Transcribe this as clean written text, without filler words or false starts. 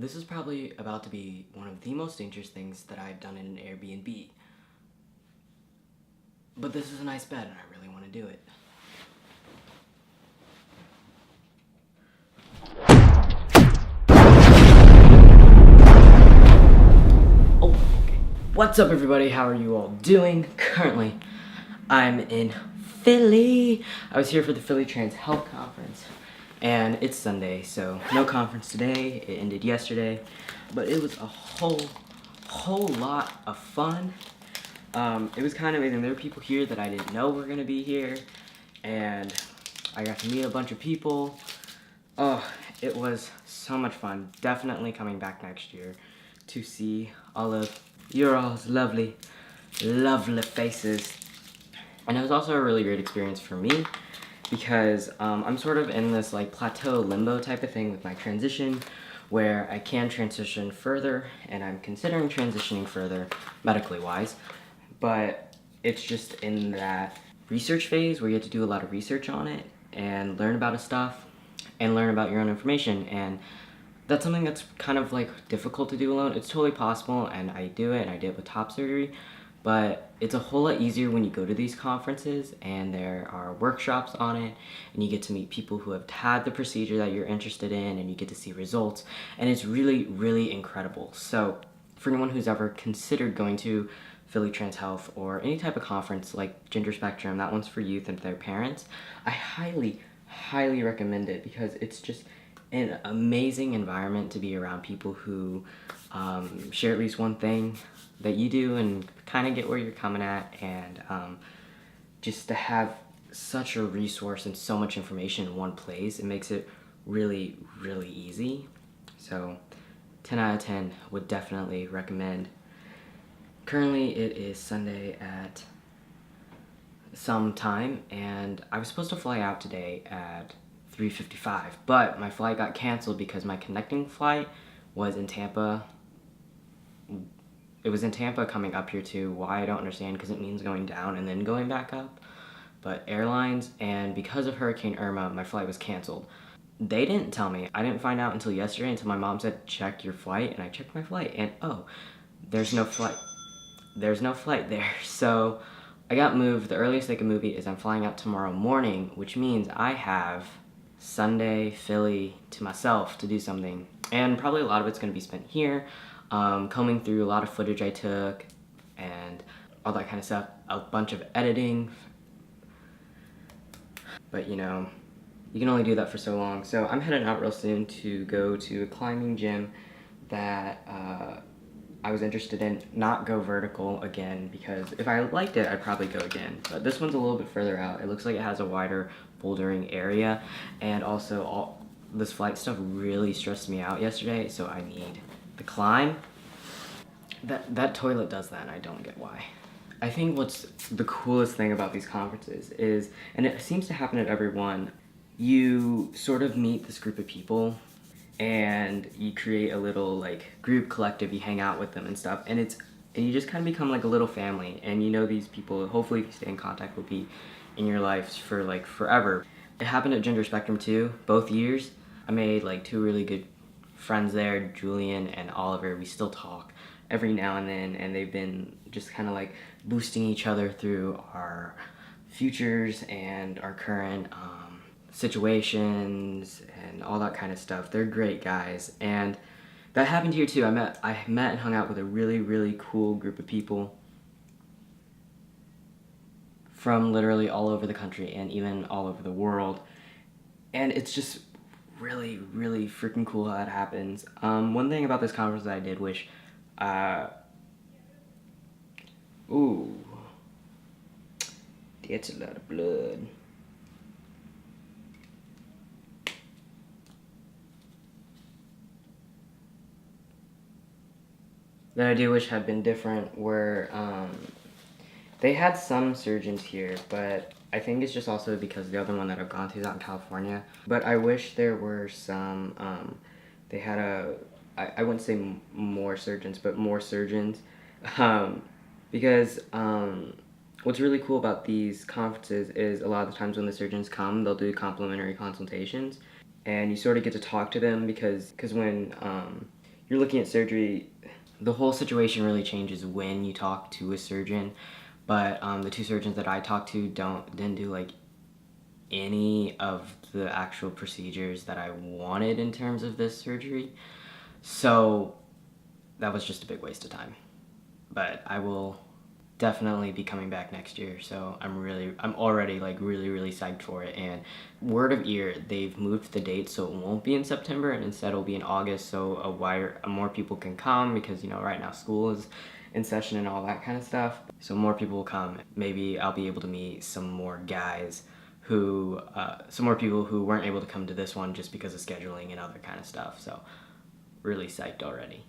This is probably about to be one of the most dangerous things that I've done in an Airbnb. But this is a nice bed and I really want to do it. Oh, okay. What's up everybody? How are you all doing? Currently, I'm in Philly. I was here for the Philly Trans Health Conference. And it's Sunday, so no conference today. It ended yesterday. But it was a whole lot of fun. It was kind of amazing. There were people here that I didn't know were gonna be here, and I got to meet a bunch of people. Oh, it was so much fun. Definitely coming back next year to see all of your all's lovely faces. And it was also a really great experience for me because I'm sort of in this like plateau limbo type of thing with my transition where I can transition further, and I'm considering transitioning further medically wise, but it's just in that research phase where you have to do a lot of research on it and learn about stuff and learn about your own information, and that's something that's kind of like difficult to do alone. It's totally possible, and I do it, and I did it with top surgery, but it's a whole lot easier when you go to these conferences and there are workshops on it and you get to meet people who have had the procedure that you're interested in and you get to see results, and it's really incredible. So for anyone who's ever considered going to Philly Trans Health or any type of conference like Gender Spectrum, that one's for youth and their parents, I highly recommend it because it's just an amazing environment to be around people who share at least one thing that you do and kind of get where you're coming at, and just to have such a resource and so much information in one place, it makes it really easy. So 10 out of 10 would definitely recommend. Currently it is Sunday at some time, and I was supposed to fly out today at 3:55, but my flight got canceled because my connecting flight was in Tampa. It was in Tampa coming up here too. Why, I don't understand, because it means going down and then going back up. But airlines, and because of Hurricane Irma, my flight was canceled. They didn't tell me. I didn't find out until yesterday, until my mom said, check your flight, and I checked my flight, and oh, there's no flight. There's no flight there. So I got moved. The earliest they can move me is I'm flying out tomorrow morning, which means I have Sunday, Philly to myself to do something. And probably a lot of it's gonna be spent here, combing through a lot of footage I took and all that kind of stuff, a bunch of editing. But you know, you can only do that for so long. So I'm heading out real soon to go to a climbing gym that I was interested in, not go vertical again, because if I liked it, I'd probably go again. But this one's a little bit further out. It looks like it has a wider bouldering area, and also all this flight stuff really stressed me out yesterday, so I need the climb. That toilet does that, and I don't get why. I think what's the coolest thing about these conferences is, and it seems to happen at every one, you sort of meet this group of people and you create a little like group collective, you hang out with them and stuff, and you just kind of become like a little family, and you know these people, hopefully if you stay in contact, will be in your life for like forever. It happened at Gender Spectrum too, both years. I made like 2 really good friends there, Julian and Oliver. We still talk every now and then, and they've been just kind of like boosting each other through our futures and our current situations and all that kind of stuff. They're great guys, and that happened here too. I met and hung out with a really cool group of people from literally all over the country and even all over the world, and it's just really freaking cool how that happens. One thing about this conference that I did wish, ooh, that's a lot of blood. That I do wish had been different were, they had some surgeons here, but I think it's just also because the other one that I've gone to is out in California. But I wish there were some, they had I wouldn't say more surgeons, but more surgeons. Because what's really cool about these conferences is a lot of the times when the surgeons come, they'll do complimentary consultations. And you sort of get to talk to them because when you're looking at surgery, the whole situation really changes when you talk to a surgeon. But the two surgeons that I talked to didn't do like any of the actual procedures that I wanted in terms of this surgery. So that was just a big waste of time. But I will definitely be coming back next year, so I'm already like really psyched for it. And word of ear, they've moved the date so it won't be in September and instead it'll be in August, so more people can come, because you know right now school is in session and all that kind of stuff, so more people will come. Maybe I'll be able to meet some more guys some more people who weren't able to come to this one just because of scheduling and other kind of stuff. So really psyched already.